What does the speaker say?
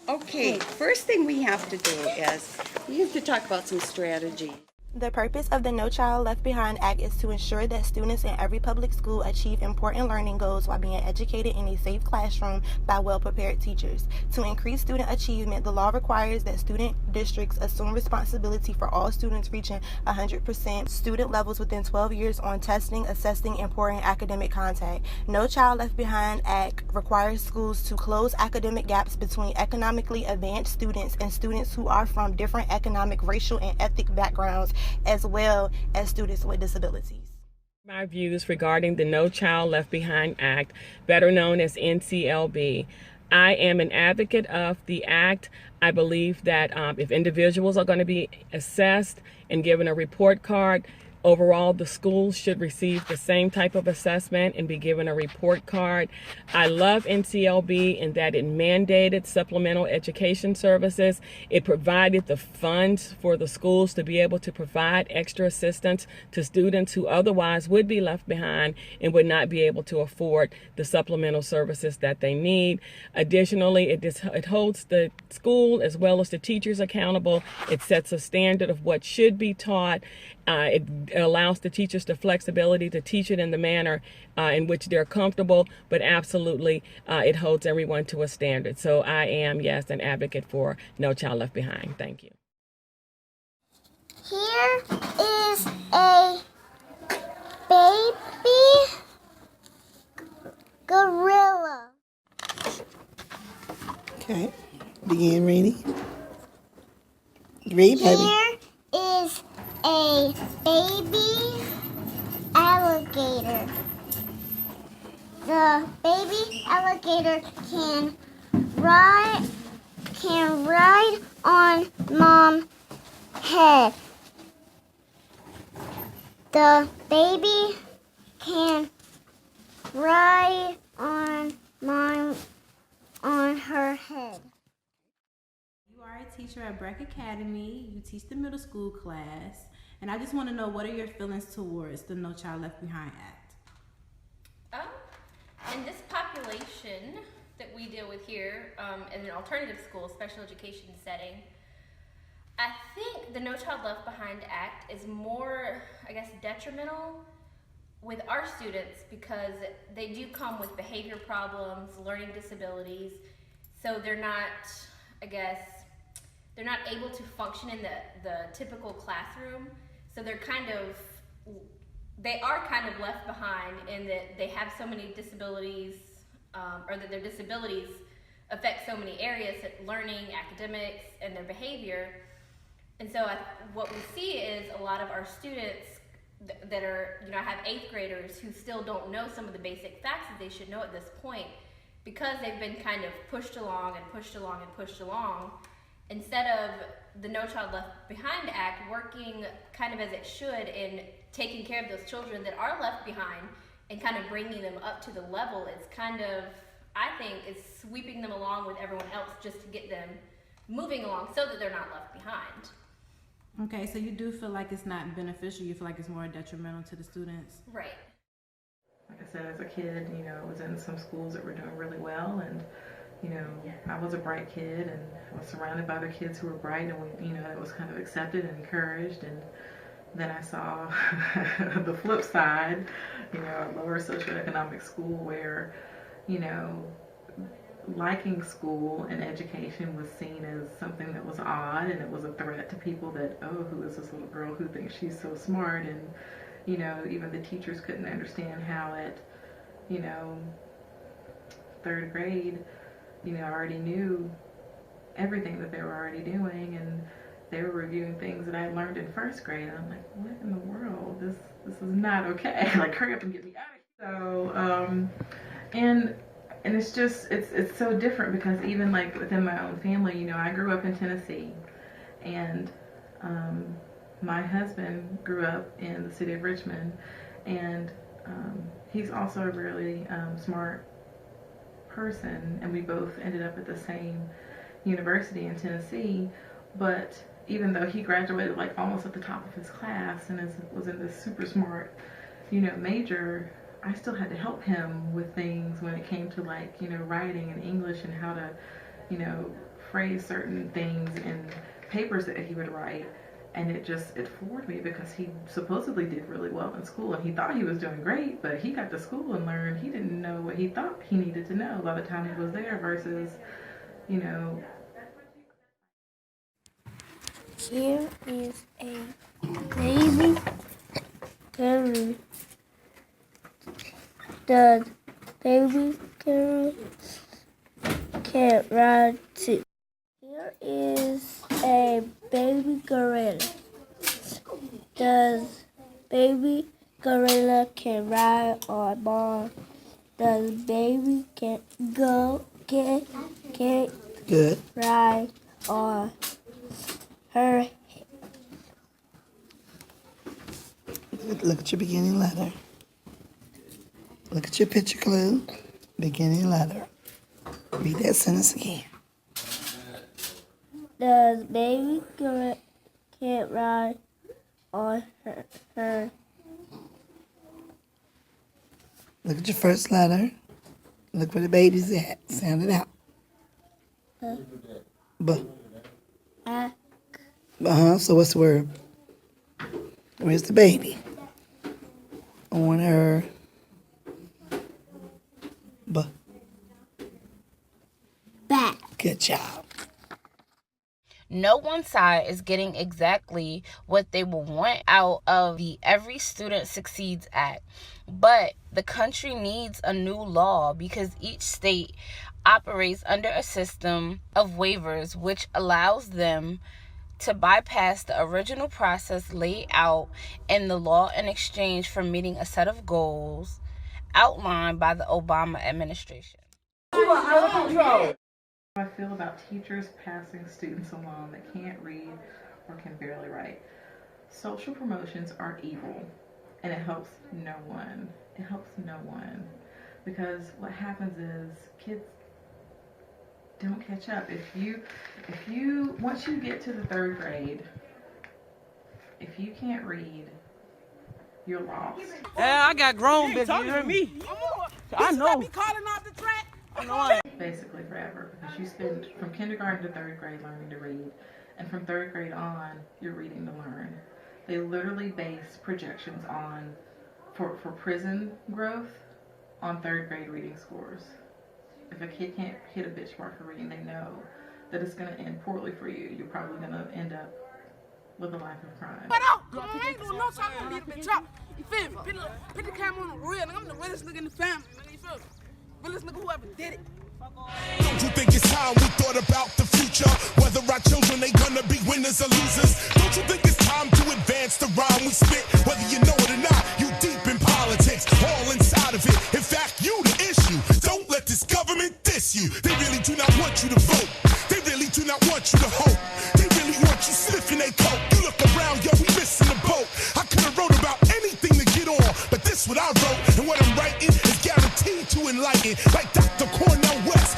Okay, first thing we have to do is we have to talk about some strategy. The purpose of the No Child Left Behind Act is to ensure that students in every public school achieve important learning goals while being educated in a safe classroom by well-prepared teachers. To increase student achievement, the law requires that student districts assume responsibility for all students reaching 100% student levels within 12 years on testing, assessing, and important academic contact. No Child Left Behind Act requires schools to close academic gaps between economically advanced students and students who are from different economic, racial, and ethnic backgrounds, as well as students with disabilities. My views regarding the No Child Left Behind Act, better known as NCLB. I am an advocate of the act. I believe that if individuals are going to be assessed and given a report card, overall the schools should receive the same type of assessment and be given a report card. I love NCLB in that it mandated supplemental education services. It provided the funds for the schools to be able to provide extra assistance to students who otherwise would be left behind and would not be able to afford the supplemental services that they need. Additionally, it holds the school as well as the teachers accountable. It sets a standard of what should be taught. It allows the teachers the flexibility to teach it in the manner in which they're comfortable, but absolutely it holds everyone to a standard. So I am, yes, an advocate for No Child Left Behind. Thank you. Here is a baby gorilla. Okay, begin reading. Read, baby. Here is a baby alligator. The baby alligator can ride on mom's head. The baby can ride on her head. You are a teacher at Breck Academy. You teach the middle school class. And I just want to know, what are your feelings towards the No Child Left Behind Act? In this population that we deal with here in an alternative school, special education setting, I think the No Child Left Behind Act is more, I guess, detrimental with our students because they do come with behavior problems, learning disabilities, so they're not, I guess, they're not able to function in the typical classroom. So they are kind of left behind in that they have so many disabilities, or that their disabilities affect so many areas, learning, academics, and their behavior. And so what we see is a lot of our students that are, I have 8th graders who still don't know some of the basic facts that they should know at this point because they've been kind of pushed along and pushed along and pushed along. Instead of the No Child Left Behind Act working kind of as it should in taking care of those children that are left behind and kind of bringing them up to the level, it's kind of, I think, is sweeping them along with everyone else just to get them moving along so that they're not left behind. Okay, so you do feel like it's not beneficial, you feel like it's more detrimental to the students? Right. Like I said, as a kid, I was in some schools that were doing really well, and I was a bright kid, and I was surrounded by other kids who were bright, and it was kind of accepted and encouraged. And then I saw the flip side, a lower socioeconomic school where, liking school and education was seen as something that was odd, and it was a threat to people that, oh, who is this little girl who thinks she's so smart? And, even the teachers couldn't understand how at, 3rd grade, I already knew everything that they were already doing, and they were reviewing things that I had learned in 1st grade. And I'm like, what in the world? This is not okay. Like, hurry up and get me out of here. So, and it's just, it's so different because even like within my own family, I grew up in Tennessee, and my husband grew up in the city of Richmond, and he's also a really smart person, and we both ended up at the same university in Tennessee. But even though he graduated like almost at the top of his class and was in this super smart, major, I still had to help him with things when it came to like, writing and English and how to, phrase certain things in papers that he would write, and it floored me because he supposedly did really well in school and he thought he was doing great, but he got to school and learned he didn't know what he thought he needed to know by the time he was there versus, you know. Here is a baby carrot. The baby carrot can't ride too. Here is a baby gorilla. Does baby gorilla can ride on a ball? Does baby can Good. ride on her head? Look at your beginning letter. Look at your picture clue. Beginning letter. Read that sentence again. Does baby gorilla can't ride on her? Look at your first letter. Look where the baby's at. Sound it out. B. So what's the word? Where's the baby? On her. Back. Good job. No one side is getting exactly what they will want out of the Every Student Succeeds Act. But the country needs a new law because each state operates under a system of waivers which allows them to bypass the original process laid out in the law in exchange for meeting a set of goals outlined by the Obama administration. I feel about teachers passing students along that can't read or can barely write. Social promotions are evil, and it helps no one. It helps no one, because what happens is kids don't catch up. If you once you get to the 3rd grade, if you can't read, you're lost. Yeah, I got grown, bitch. You hear me? I know. Basically forever, because you spend from kindergarten to 3rd grade learning to read, and from 3rd grade on, you're reading to learn. They literally base projections on for prison growth on 3rd grade reading scores. If a kid can't hit a benchmark for reading, they know that it's going to end poorly for you. You're probably going to end up with a life of crime. I ain't doing no time. I'm gonna leave it chop. You feel me? Put the camera on the real. I'm the realest nigga in the family. Nigga, you feel me? Realest nigga who ever did it. Don't you think it's time we thought about the future? Whether our children ain't gonna be winners or losers? Don't you think it's time to advance the rhyme we spit? Whether you know it or not, you deep in politics, all inside of it. In fact, you the issue. Don't let this government diss you. They really do not want you to vote. They really do not want you to hope. They really want you sniffing their coat. You look around, yo, we missing the boat. I could have wrote about anything to get on, but this what I wrote, and what I'm writing is guaranteed to enlighten. Like Dr. Cornell West,